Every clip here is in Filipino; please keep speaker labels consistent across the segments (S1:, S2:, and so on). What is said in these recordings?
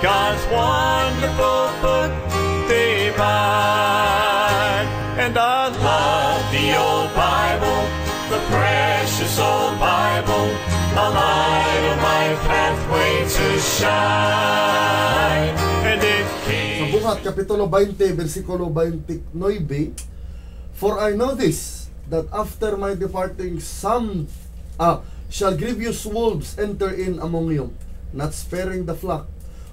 S1: God's wonderful book divine. And I love the old Bible, the precious old Bible, the light of my pathway to shine. And it
S2: Sa Buhat, Kapitulo 20, versikulo 29, For I know this, that after my departing some shall grievous wolves enter in among you, not sparing the flock.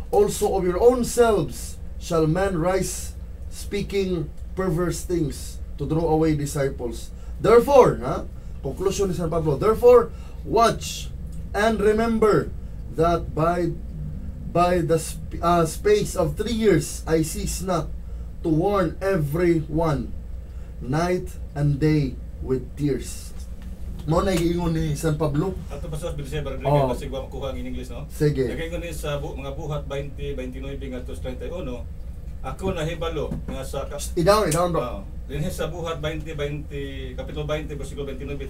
S2: Also of your own selves shall men rise, speaking perverse things, to draw away disciples. Therefore, conclusion ni San Pablo, therefore, watch and remember that by the space of 3 years I cease not to warn everyone, night and day with tears. Mo na giingon ni San Pablo.
S3: Ato pa sa Bilisay Rodriguez kasi gwa makuha ang English, no?
S2: Sige.
S3: Nagaingon ni sa mga buhat 20, 29 ngadto 31, ako nahibalo nga sa
S2: Idown bro.
S3: Dinhi sa buhat 20, kapitulo 20 bersikulo 29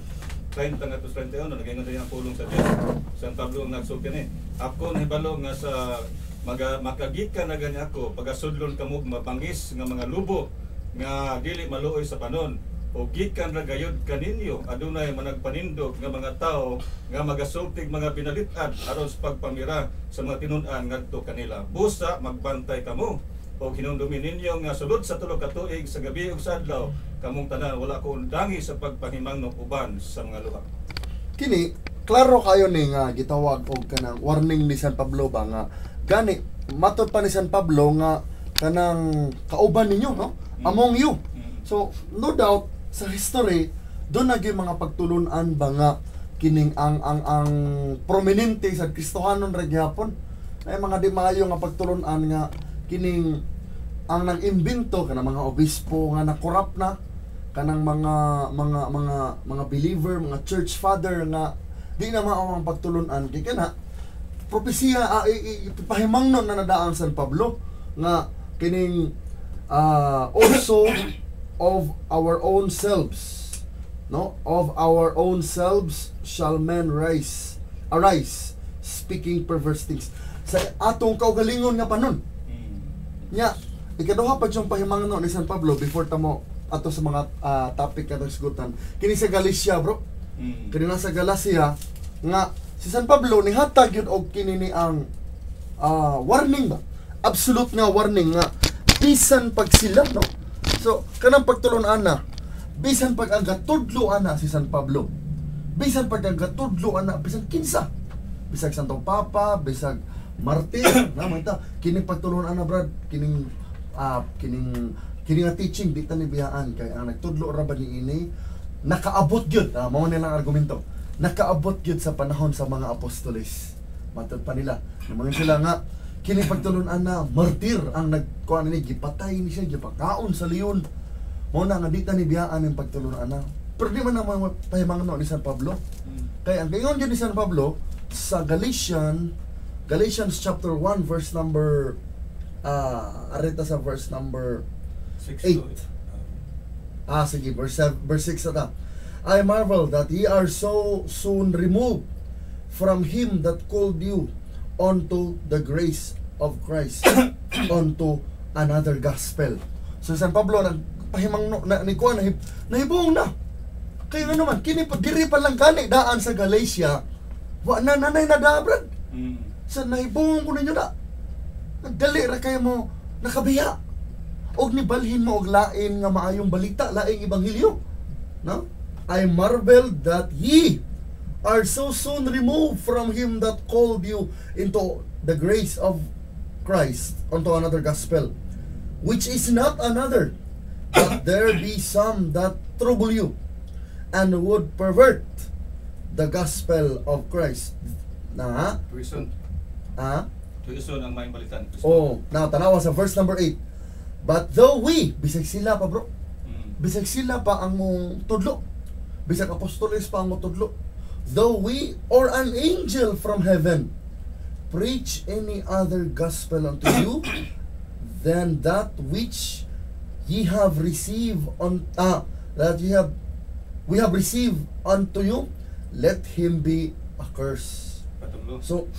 S3: 30 ngadto 31, nagaingon din ang pulong sa Dios. San Pablo ang nagsulti ni. Ako nahibalo nga sa makagikan na gani ako pagasudlon kamo mapangis nga mga lubo nga dili maluoy sa panon. O gikan ra gayud kaninyo adunay managpanindog nga mga tao nga magasultig mga binalitan aron sa pagpamira sa mga tinun-an ngadto kanila. Busa magbantay kamo o hinumdumi ninyo nga sulod sa tulo ka tuig sa gabi ug sa adlaw kamong tanan wala ko undangi sa pagpahimangnog uban sa mga luha.
S2: Kini klaro kayo ni nga gitawag og kanang warning ni San Pablo ba nga gani matud pa ni San Pablo nga kanang kauban ninyo, no? Among you. So no doubt sa history doon naging mga pagtulunan ba nga kining ang prominente sa Kristohanon ra gyapon ay mga di maayo nga pagtulunan nga kining ang nang-imbento kanang mga obispo nga nakorap na kanang mga believer, mga church father nga di na mao ang pagtulunan kay kana propesiya pahimangnon na nadaan San Pablo nga kining also of our own selves, no? Of our own selves shall men arise, speaking perverse things. Sa atong kaugalingon nga panon. Nya, ikaduha pa yung pahimangnon ni San Pablo before tamo ato sa mga topic katong sigutan. Kini sa Galacia, bro. Kini na sa Galacia nga si San Pablo ni hatag yun og kini ni ang warning ba? Absolute nga warning nga bisan pag sila, no? So, kanang pagtulon ana, bisan pag agatudlo ana si San Pablo, bisan pag agatudlo ana, bisan kinsa, bisag Santong Papa, bisag Martir, naman ita, kining pagtulon ana brad, kining nga teaching, di tani biyaan, kay ang nagtudlo ra ba ni ini, nakaabot yun, mao nilang argumento, nakaabot yun sa panahon sa mga apostoles, matod pa nila, naman sila nga, kini pagtulunan na martir ang nagkuan ni gipatay ni siya gipakaon sa leon mo na nga dita ni biyaan ang pagtulunan na pero di man na pahimangno ni San Pablo kay ang gayon ni San Pablo sa Galatians chapter 1 verse number arita sa verse number 8 sige verse 6 ata I marvel that ye are so soon removed from him that called you onto the grace of Christ onto another gospel. So San Pablo nagpahimang ni kuan nahibong na. Kaya nga naman kini diri pa lang gani daan sa Galacia. Wa na nanay na dabrad. Sa nahibong ko ninyo da. Nagdali ra kayo mo nakabiya. Og nibalhin mo og lain nga maayong balita, laing ebanghelyo. No? I marvel that ye are so soon removed from him that called you into the grace of Christ unto another gospel, which is not another, but there be some that trouble you and would pervert the gospel of Christ. Na
S3: Tuison ang maayong balitan.
S2: Now tanawa sa verse number 8. But though we, bisag sila pa bro, bisag sila pa ang mong tudlo, bisag apostoles pa ang mong tudlo, though we or an angel from heaven preach any other gospel unto you than that which ye have received we have received unto you, let him be accursed. So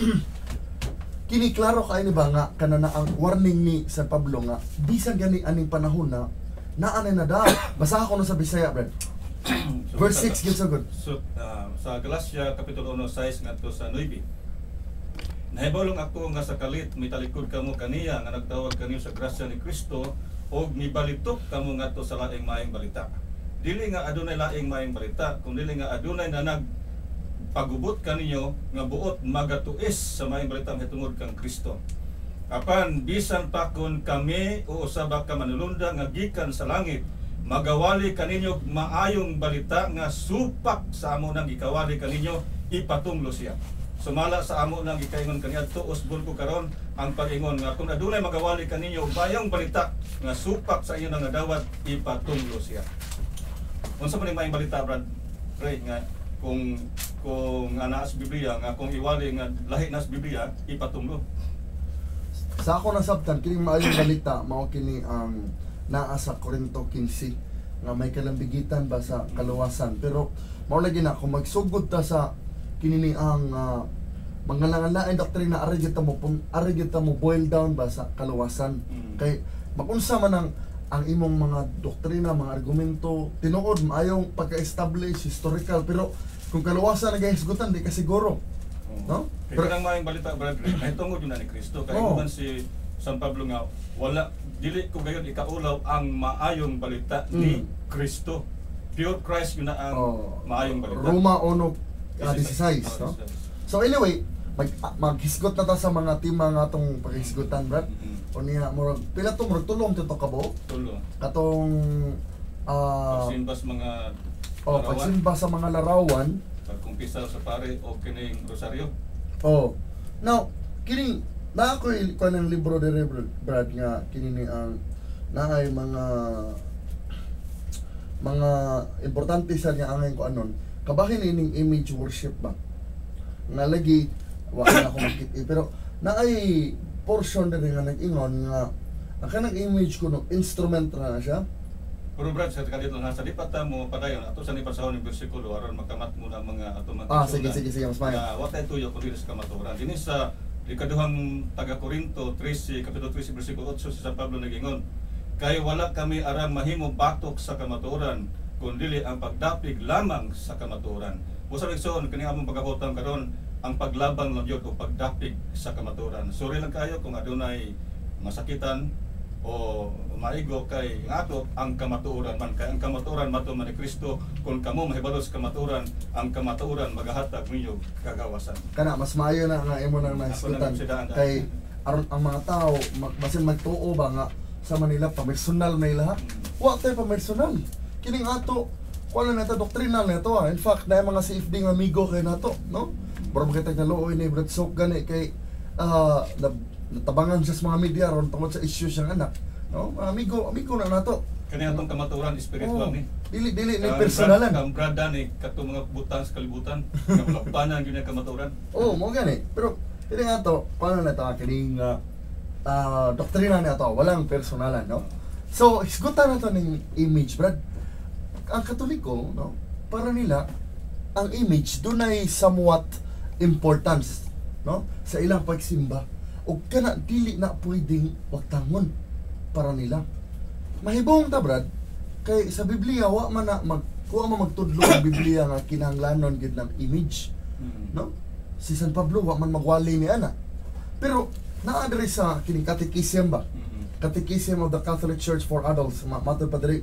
S2: kini klaro kay ni ba nga kanana ang warning ni San Pablo nga bisan gani aning panahon na naanay na da. Basaha ko na sa Bisaya, brad. Verse 6 gid so good.
S3: So, sa Galacia kapitulo 1:6 ngadto sa 9. Nahibalong ako nga sa kalit mitalikod kamo kaniya nga nagtawag kaniyo sa grasya ni Kristo og mibalitok kamo ngadto sa laing maayong balita. Dili nga adunay laing maayong balita, kundi nga adunay na pagubot kaninyo nga buot magatuis sa maayong balita mahitungod kang Kristo. Apan bisan pa kun kami o usaba ka manulunda nga gikan sa langit, magawali kaninyo maayong balita nga supak sa amo nang gikawali kaninyo ipatunglo siya. Sumala sa amo nang gikaingon kaniadto usbon ko karon ang pag-ingon nga kung adunay magawali kaninyo bayong balita nga supak sa inyo nang dawat ipatunglo siya. Unsa man maayong balita, brad? Pray nga kung ana sa Biblia nga kung iwali nga lahi na sa Biblia ipatunglo.
S2: Sa ako nasabtan kini maayong balita mao kini ang naa sa Korinto 15 nga may kalambigitan ba sa kaluwasan, pero mao lagi na kung magsugod ta sa kini ang mga lain doktrina ari gyud ta mo boil down ba sa kaluwasan. Kay magunsa man ang imong mga doktrina, mga argumento tinuod maayong pagka-establish historical, pero kung kaluwasan nagahisgutan di ka siguro. No?
S3: Pero ang maayong balita, brad, ay tungod yun na ni Kristo. Kaya naman si San Pablo nga, wala, dili ko gayon ikaulaw ang maayong balita ni Kristo. Pure Christ yun na ang maayong balita.
S2: Roma 1:16, no? So anyway, maghisgot na ta sa mga tema nga atong paghisgutan, brad. O niya, pila to, tulong to kabo?
S3: Tulong.
S2: Katong
S3: pagsimba sa mga larawan.
S2: Pagsimba sa mga larawan.
S3: Pagkumpisa sa pare o kining rosaryo.
S2: Now, kining na ako ikuan ng libro dire, brad, nga kini ni ang naay mga importante sa nga angay ko anon. Kabahin ining image worship ba? Nga lagi wa na ako makit pero naay portion din nga nag-ingon nga ang kanang image ko no instrument na siya.
S3: Pero brad, sa kalito na sa lipata mo padayon ato sa nipasahon ng bersikulo aron magkamat mo na mga automatic.
S2: Sige mas mayo.
S3: What ay tuyo kun sa kamaturan. Dinhi sa ikaduhang taga Korinto 13 kapitulo 13 bersikulo 8 si San Pablo nagingon, kay wala kami arang mahimo batok sa kamaturan kundi ang pagdapig lamang sa kamaturan. Busa igsoon kani among pagkabutang karon ang paglabang lang yun o pagdapig sa kamaturan. Sorry lang kayo kung adunay masakitan o maigo kay ato ang kamaturan man. Kay ang kamaturan mato man ni Kristo. Kung kamo mahibalo sa kamaturan, ang kamaturan magahatag ninyo kagawasan.
S2: Kana mas maayo na nga imo nang naisgutan. Kay aron ang mga tao basin magtuo ba nga sa Manila personal may lahat. Wa tay personal. Kining ato wala na ito doctrinal na ito. In fact, na mga CFD ng amigo kay nato, no? Baro makita na looy ni Brad Sok gani kay natabangan siya sa mga media ron tungod sa issue siyang anak, no? Amigo na nato.
S3: Kani atong kamaturan spiritual ni.
S2: Dili ni personalan.
S3: Ang brada ni kato mga butang sa kalibutan, nga malakpanan gyud ang kamaturan.
S2: Mo gani. Pero dili nga to, paano na ta kining doktrina na to, walang personalan, no? So, isgutan na to ning image, Brad. Ang Katoliko, no, para nila ang image dunay somewhat importance, no, sa ilang pagsimba. O kana dili na pwedeng wagtangon para nila. Mahibong ta, Brad, kay sa Biblia wa man na magtudlo ang Biblia nga kinahanglanon gid ng image, no? Si San Pablo wa man magwali ni ana. Pero naa sa kining catechism ba? Catechism of the Catholic Church for Adults, matod pa diri.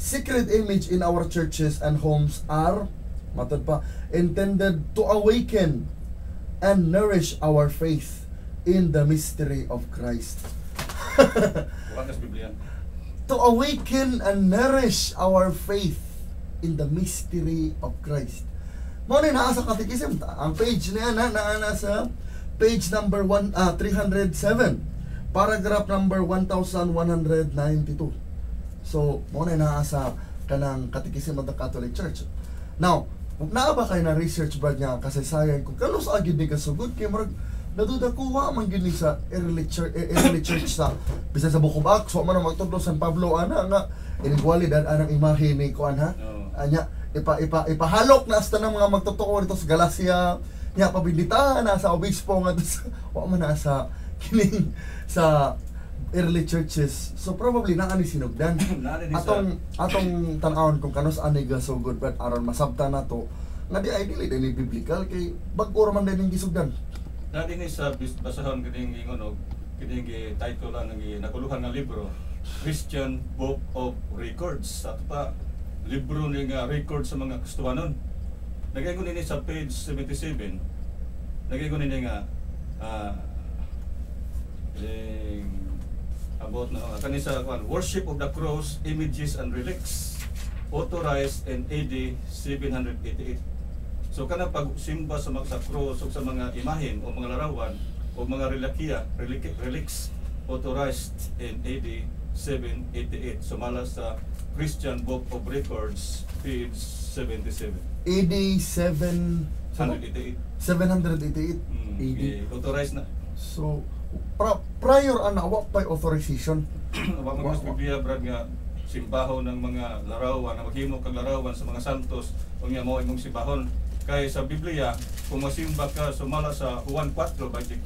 S2: Secret image in our churches and homes are, matod pa, intended to awaken and nourish our faith in the mystery of Christ.
S3: What is Biblia?
S2: To awaken and nourish our faith in the mystery of Christ. Mo ni naa sa catechism ta. Ang page niya na sa page number 307, paragraph number 1192. So, mo na sa kanang Catechism of the Catholic Church. Now, naa ba kayo na research ba niya kasaysayan kung kanos agid ni kasugod kay marag naduda ko wa man gyud ni sa early church sa bisan sa Book of Acts wa man magtudlo San Pablo ana nga inigualidad anang imahe ni kuan ha. Anya ipahalok na hasta ng mga magtotoo dito sa Galacia, nya pabilitahan na sa obispo nga wa man na sa kining sa early churches. So probably naa ni sinugdan. atong tan-awon kung kanus ani gasugod but aron masabtan nato nga di ay dili ni biblical kay bag-o man din gisugdan.
S3: Na din sa basahon kining ingon og kining title ang nakuluhan nga libro, Christian Book of Records. At pa libro ni nga record sa mga Kristohanon. Nagaingon ini sa page 77. Nagaingon ini nga about na kanisa worship of the cross, images and relics, authorized in AD 788. So kana pagsimba sa cross o sa mga imahen o mga larawan o mga relics authorized in AD 788. Sumala sa Christian Book of Records, page 77.
S2: AD 788. 788 AD.
S3: Authorized na.
S2: So prior ana wa pa authorization.
S3: Wa mo sa Biblia brad nga simbaho ng mga larawan, na maghimo kag larawan sa mga santos unya mo imong simbahon. Kay sa Biblia kung masimba ka sumala sa Juan 4:24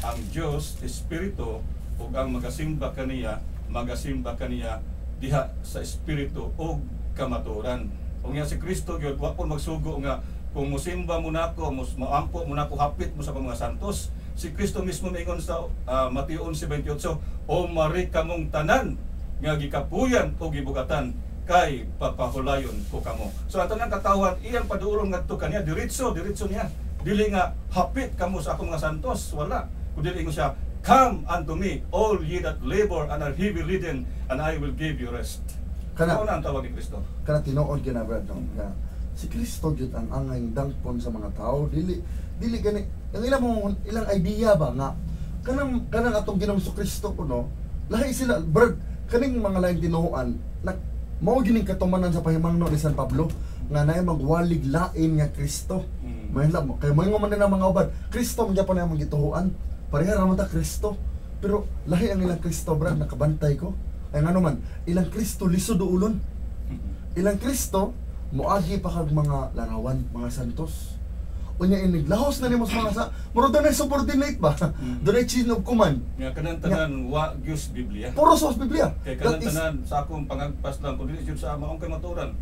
S3: ang Dios Espiritu ug ang magasimba kaniya diha sa espiritu ug kamaturan. Unya si Kristo gyud wa po magsugo nga kung musimba mo nako, maampo mo nako, hapit mo sa mga santos. Si Kristo mismo mingon sa Mateo 11:28, o mari kamong tanan nga gikapuyan o gibugatan kay papahulayon ko kamo. So ato nang katawan iyang paduolong ngadto kaniya diretso niya. Dili nga hapit kamo sa akong mga santos, wala. Kundi ingon siya, come unto me all ye that labor and are heavy laden, and I will give you rest. Kana ang tawag ni Kristo.
S2: Kana tinuod gyud na brad no. Si Kristo gyud ang angay dangpon sa mga tao, dili gani ang ilang idea ba nga kanang atong Ginoong Kristo kuno lahi sila brad kaning mga laing tinuoan mao gining katumanan sa pahimangno ni San Pablo nga naay magwalig lain nga Kristo. Mahila mo kay moingon man na mga ubad Kristo man gyapon ang gituhuan pareha ra man ta Kristo pero lahi ang ilang Kristo brad nakabantay ko ay ngano man ilang Kristo lisod ulon ilang Kristo moagi pa kag mga larawan mga santos unya iniglahos na nimo sa mga sa muro doon ay subordinate ba doon ay chain of command
S3: nga kanang tanan wa gyus Biblia
S2: puro sa Biblia
S3: kay kanang tanan sa akong pangagpas lang kun dili jud sa maong kay maturan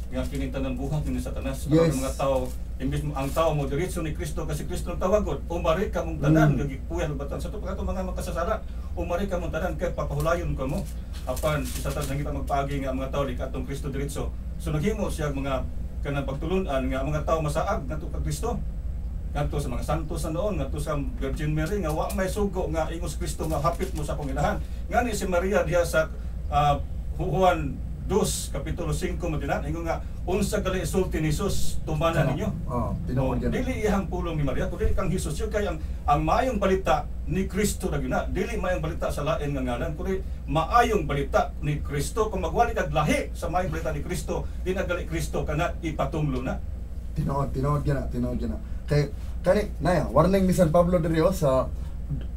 S3: nga kining tanan buhat ni Satanas
S2: yes.
S3: Mga tao imbis ang tao mo diretso ni Kristo kasi Kristo ang tawagon umari ka mong tanan nga gipuyan batan sa to pagkato mga makasasala umari ka mong tanan kay papahulayon ka mo apan si Satanas nangita magpaagi nga mga tao di katong Kristo diretso so naghimo siya mga kanang pagtulunan nga mga tao masaag ngadto kay Kristo ngadto sa mga santos sa noon ngadto sa Virgin Mary nga wa may sugo nga ingos Kristo nga hapit mo sa akong inahan ngani si Maria diha sa Juan 2 kapitulo 5 mo dinan ingon nga unsa gali isulti ni Jesus tumanan ninyo
S2: tinuod yan
S3: dili ihang pulong ni Maria kundi kang Hesus yun kay ang maayong balita ni Kristo na gina dili maayong balita sa lain nga ngalan kundi maayong balita ni Kristo kung magwali kag lahi sa maayong balita ni Kristo di na gali Kristo kana ipatumlo na
S2: tinuod yan kay kani naya warning ni San Pablo diri sa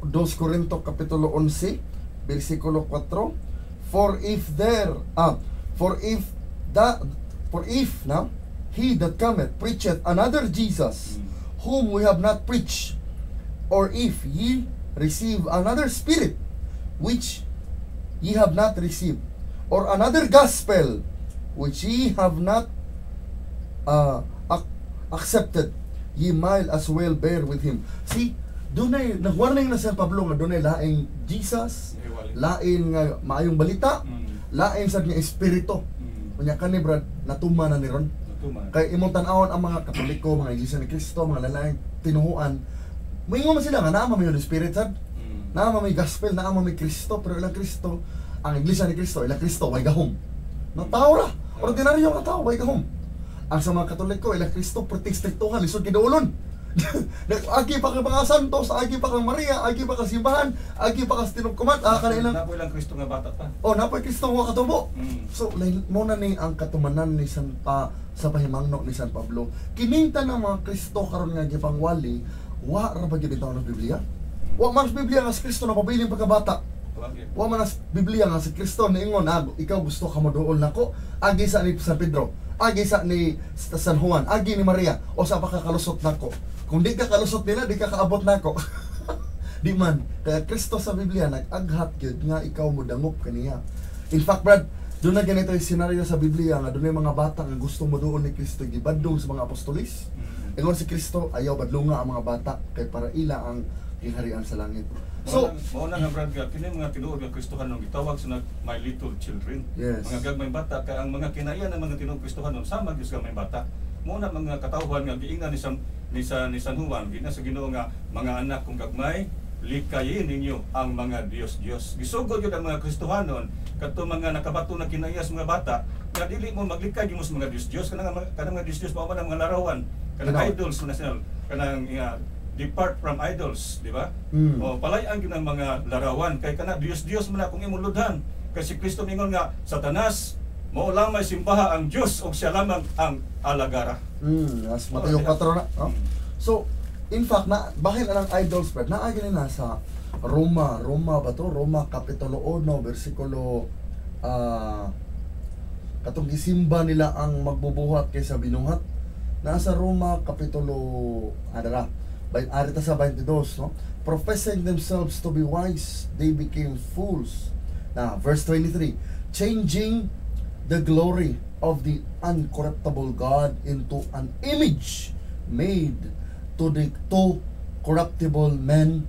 S2: 2 Corinto kapitulo 11 bersikulo 4 for if now he that cometh preacheth another Jesus whom we have not preached, or if ye receive another spirit which ye have not received, or another gospel which ye have not accepted, ye might as well bear with him. See, dunay nagwarning na San Pablo nga dunay laing Jesus, lain nga maayong balita, lain sad nga espiritu. Unya kani brad natuman na ni ron. Kay imong tan-awon ang mga Katoliko, mga Iglesia ni Cristo, mga lalaing tinuhuan. Moingon man sila nga naa man may spirit sad. Naa man may gospel, naa man may Kristo, pero ilang Kristo, ang Iglesia ni Cristo, ilang Kristo way gahom. No tao ra, ordinaryo nga tao way gahom. Ang sa mga Katoliko, ilang Kristo protektuhan lisod kiduolon. Agi pa kang mga santos, agi pa kang Maria, agi pa kang simbahan, agi pa kang tinugkumat, kanailang
S3: napoy lang Kristo nga bata pa.
S2: Napoy Kristo nga katubo. So, muna ni ang katumanan ni sa pahimangno ni San Pablo. Kininta ng mga Kristo karon nga gipangwali, wa ra ba gyud bitaw ng Biblia? Wa man sa Biblia nga si Kristo na pabiling pagkabata. Wa man sa Biblia nga si Kristo niingon, ikaw gusto ka mo duol nako, agi sa ni San Pedro, agi sa ni San Juan, agi ni Maria, o sa pakakalusot nako. Kung di ka kalusot nila, di ka kaabot nako. Di man, kaya Kristo sa Biblia nag-aghat gyud nga ikaw mo dangop kaniya. In fact, Brad, doon na ganito yung senaryo sa Biblia nga doon yung mga bata nga gusto mo doon ni Kristo gibadlong sa mga apostolis. Ingon si Kristo ayaw badlonga ang mga bata kay para ila ang kingharian sa langit. So,
S3: mao na nga Brad, kini mga tinuod nga Kristohanon gitawag sa my little children.
S2: Yes.
S3: Mga gagmay bata kay ang mga kinaiya ng mga tinuod Kristohanon sama gyud sa may bata. Mao na mga katawhan nga giingnan ni San Juan, gina sa Ginoo nga mga anak kong gagmay, likayin ninyo ang mga Dios. Gisugod yun ang mga Kristohanon kadto mga nakabato na kinaiya sa mga bata nga dili mo maglikay gyud mo sa mga Dios. Kanang mga Dios mao man ang mga larawan, kanang idols national, kanang depart from idols, di ba? O palayan gyud ang mga larawan kay kana Dios man akong imong ludhan. Kasi Kristo mingon nga Satanas mao lamay simbaha ang Dios o siya lamang ang alagara.
S2: as Mateo 4 na. So, in fact, na bahin na ng idols, Brad, naagi na sa Roma ba to? Roma Kapitulo 1, versikulo katong gisimba nila ang magbubuhat kaysa binuhat. Nasa Roma Kapitulo arita sa 22, no? Professing themselves to be wise, they became fools. Verse 23, changing the glory of the uncorruptible God into an image made to the corruptible men,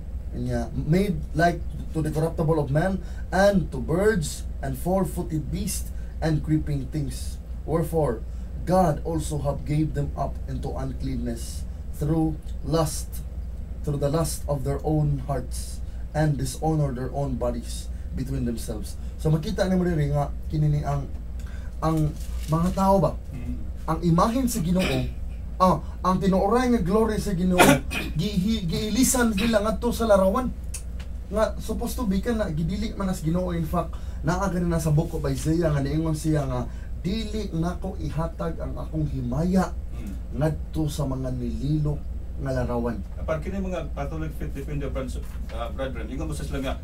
S2: made like to the corruptible of man, and to birds and four-footed beasts and creeping things. Wherefore God also have gave them up into uncleanness through the lust of their own hearts, and dishonor their own bodies between themselves. So makita ni mo diri nga kini ang mga tao ba, ang imahen sa Ginoo, ang tinuoray nga glory sa Ginoo, giilisan nila ngadto sa larawan nga supposed to be na gidili man as Ginoo. In fact, naa gani na sa book of Isaiah nga niingon siya nga dili nako ihatag ang akong himaya ngadto sa mga nililok nga larawan.
S3: Para kini mga Catholic faith defender brethren, ingon mo sa sila nga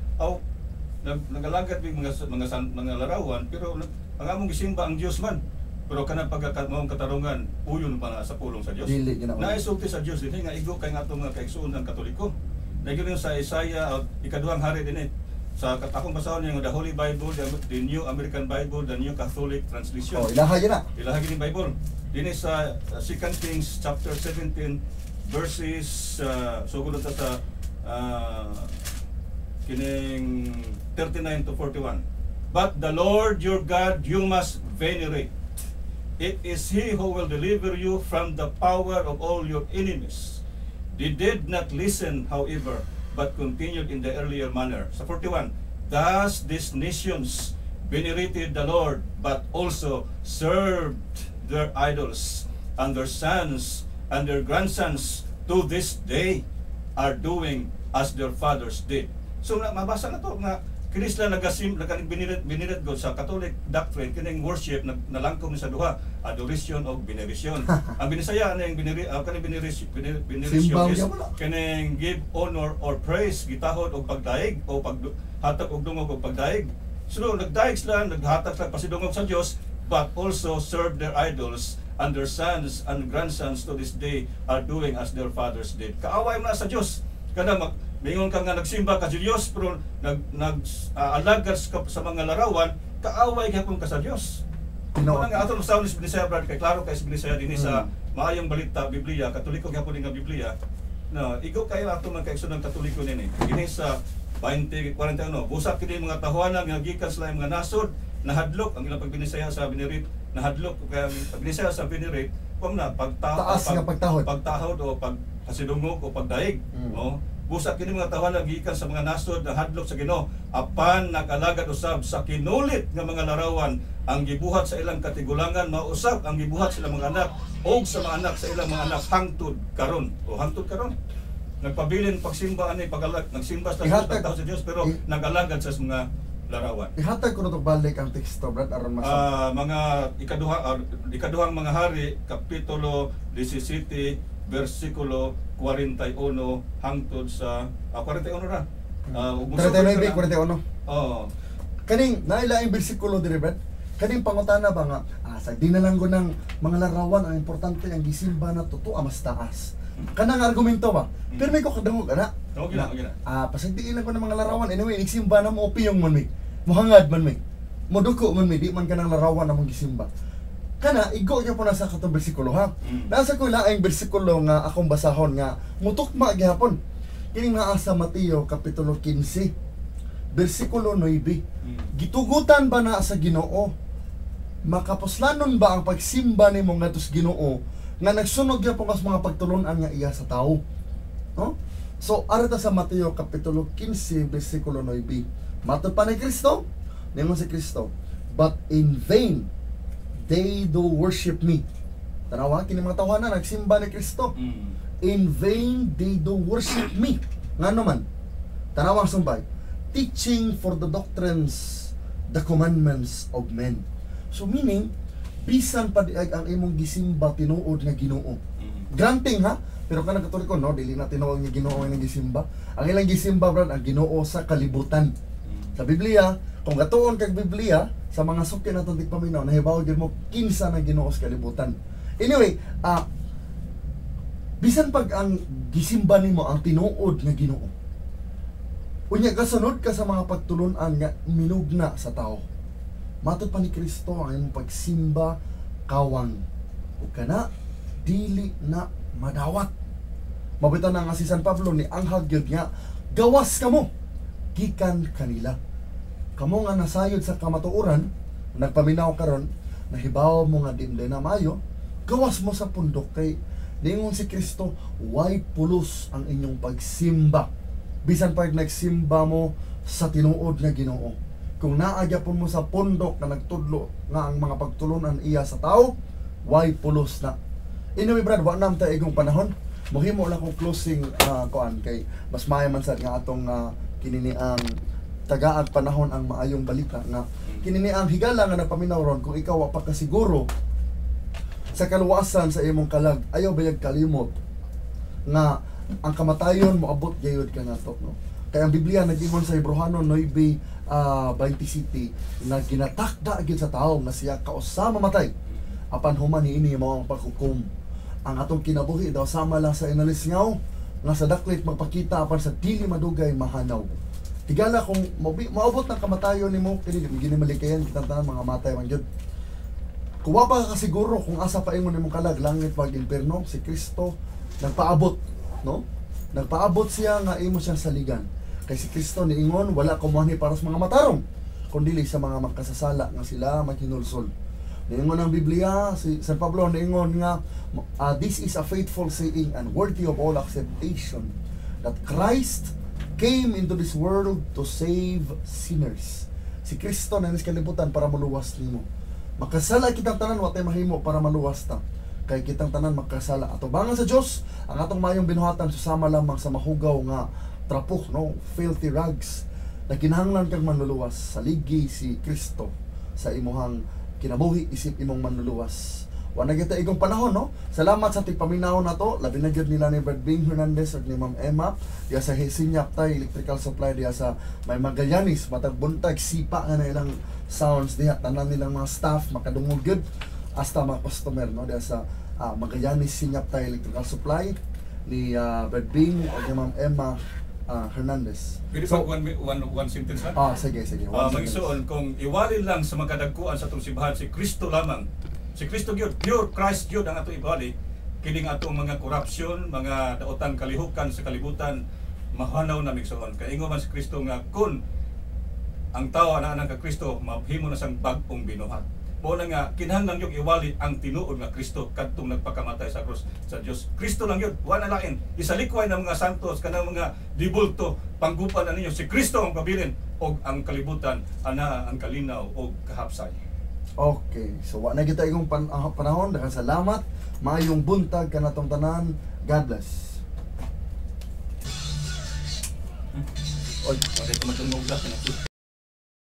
S3: nagalagat big mga larawan pero ang among gisimba ang Dios man. Pero kanang pagkakamaong katarungan uyon pa na sa pulong sa Dios. Naisulti sa Dios dinhi nga igo kay ngatong mga kaigsuon ng Katoliko. Nagyon sa Isaiah ikaduhang hari dinhi sa akong basahon yung the Holy Bible, the New American Bible, the New Catholic Translation.
S2: Ilaha gyud na.
S3: Ilaha gyud Bible. Dinhi sa 2 Kings chapter 17 verses sugod ta sa kining 39 to 41. But the Lord your God you must venerate. It is He who will deliver you from the power of all your enemies. They did not listen, however, but continued in the earlier manner. Sa 41, thus these nations venerated the Lord, but also served their idols, and their sons and their grandsons to this day are doing as their fathers did. So mabasa na to nga kini sila binirit go sa Catholic doctrine kining worship nalangkom ni sa duha, adoration o veneration. Ang Binisaya na yung veneration kining give honor or praise, gitahod og pagdaig o paghatag og dungog og pagdaig. So nagdaig sila, naghatag sila pasidungog sa Dios, but also serve their idols, and their sons and grandsons to this day are doing as their fathers did. Kaaway mo na sa Dios kada mingon ka nga nagsimba ka sa Dios pero alagad sa mga larawan, kaaway gyapon ka sa Dios. Ano nga aton sa Bisaya brad kay klaro kay Bisaya dinhi sa maayong balita Biblia, Katoliko gyapon nga Biblia. No, ikaw kay ato man kay sunod Katoliko nini. Dinhi sa 20:41 busak kini mga tahuanan nga gikan sila mga nasod nahadlok ang ilang pagbinisaya sa binirit, nahadlok kay pagbinisaya sa binirit na pagtahod o paghasidungog o pagdaig. No? Busak kini mga tawanan gikan sa mga nasod na hadlok sa Ginoo apan nag-alagad usab sa kinulit nga mga larawan ang gibuhat sa ilang katigulangan, mausab ang gibuhat sa ilang mga anak o sa mga anak sa ilang mga anak hangtod karon nagpabilin pagsimba ani nagsimba sa Dios pero nag-alagad sa mga larawan.
S2: Ihatag ko na to balik ang teksto brad aron
S3: mga ikaduhang mga hari kapitulo 17 versikulo 41 hangtod sa 41 ra.
S2: 39-41. Kaning nailaing bersikulo diri brad. Kaning pangutana ba nga sa dinalang ng mga larawan ang importante ang gisimba na totoo mas taas. Kanang argumento ba? Pero may ko kadungog ana.
S3: Okay lang, okay lang.
S2: Pasagdiin lang ko ng mga larawan. Anyway, nagsimba na mo opiyong man mi. Muhangad man mi. Moduko man mi, di man kanang larawan na mong gisimba. Kana igo niya po na sa katong bersikulo ha. Nasa ko laing bersikulo nga akong basahon nga mutukma gihapon. Kini nga sa Mateo kapitulo 15, bersikulo 9. Gitugutan ba na sa Ginoo? Makapuslanon ba ang pagsimba nimo ngadto sa Ginoo nga nagsunod gyapon kas mga pagtulon-an nga iya sa tawo? No? So, arita sa Mateo Kapitulo 15, versikulo 9. Matod pa ni Kristo, ningon si Kristo, but in vain they do worship me. Tanawa, kini mga tawanan, nagsimba ni Kristo. In vain they do worship me. Nga naman, tanawang sumbay, teaching for the doctrines, the commandments of men. So meaning, bisan pa diay ang imong gisimba tinuod nga Ginoo. Granting ha, pero kanang katulik ko, no, dili na tinuod nga Ginoo ang gisimba. Ang ilang gisimba brad ang Ginoo sa kalibutan. Sa Biblia, kung gatuon kag Biblia sa mga suki naton tigpaminaw, nahibaw gyud mo kinsa na Ginoo sa kalibutan. Anyway, bisan pag ang gisimba nimo ang tinuod nga Ginoo, unya kasunod ka sa mga pagtulon-an nga minugna sa tao. Matod pa ni Kristo ang imong pagsimba kawang ug kana dili na madawat. Mabitan na nga si San Pablo ni anghag gyud nga gawas kamo gikan kanila. Kamo nga nasayod sa kamatuoran, nagpaminaw karon, nahibaw mo nga dimday na mayo, gawas mo sa pundok kay ningon si Kristo, way pulos ang inyong pagsimba. Bisan pag nagsimba mo sa tinuod nga Ginoo. Kung naagyapon mo sa pundok na nagtudlo nga ang mga pagtulunan iya sa tao, way pulos na. Anyway brad, wa nam ta igong panahon. Mohimo lang kong closing kuan kay mas maayo man sad nga atong kinini ang tagaag panahon ang maayong balita nga kinini ang higala nga nagpaminaw ron kung ikaw wa pa ka siguro sa kaluwasan sa imong kalag, ayaw bayag kalimot nga ang kamatayon moabot gayud ka nato, no? Kaya ang Biblia nag-ingon sa Hebreano 9:27 na ginatakda gyud sa tawo nga siya kausa mamatay apan human niini mao ang paghukom. Ang atong kinabuhi daw sama lang sa inalisngaw nga sa daklit magpakita apan sa dili madugay mahanaw. Tigala kung maabot ng kamatayon nimo kini gini malikayan kitang tanan mga matay man gyud. Kung wa pa ka siguro kung asa pa ingon nimong kalag langit wag impierno, si Kristo nagpaabot, no? Nagpaabot siya nga imo siyang saligan. Kay si Kristo niingon wala kumuha ni para sa mga matarong kundi sa mga magkasasala nga sila maghinulsol. Niingon ang Biblia, si San Pablo niingon nga this is a faithful saying and worthy of all acceptation that Christ came into this world to save sinners. Si Kristo na nis kalibutan para maluwas nimo. Makasala kitang tanan wa tay mahimo para maluwas ta. Kay kitang tanan makasala. Atubangan sa Dios ang atong mayong binuhatan susama lamang sa mahugaw nga trapok, no, filthy rags na kinahanglan kang manluluwas. Saligi si Kristo sa imuhang kinabuhi isip imong manluluwas. Wa na kita igong panahon, no? Salamat sa tigpaminaw na to. Labi na gyud nila ni Brad Bing Hernandez at ni Ma'am Emma diya sa Hesinyap tay electrical supply diya sa may Magallanes matag buntag sipa nga na ilang sounds diha tanan nilang mga staff makadungog gyud hasta mga customer, no, diya sa Magallanes Sinyap tay electrical supply ni Brad Bing at ni Ma'am Emma Hernandez.
S3: Pwede pa one sentence ha?
S2: Sige.
S3: Magsuon, kung iwalin lang sa magkadagkuan sa itong simbahan, si Kristo lamang. Si Kristo Gyud, pure Christ Gyud ang atong iwali. Kining atong mga korupsyon, mga daotan kalihukan sa kalibutan, mahanaw na migsuon. Kaya ingo man si Kristo nga, kung ang tao na ka Kristo, mahimo na sang bagong binuhat. Muna nga, kinahanglan yung iwali ang tinuod nga Kristo kadtong nagpakamatay sa krus sa Dios. Kristo lang yun, wala lain. Isalikway ng mga santos, kanang mga dibulto, panggupan na ninyo. Si Kristo ang pabilin, o ang kalibutan, ana ang kalinaw, o kahapsay.
S2: Okay, so wala na kita igong panahon. Daghang salamat. Maayong buntag kanatong tanan. God bless.
S3: Oy, wala ko matungog na.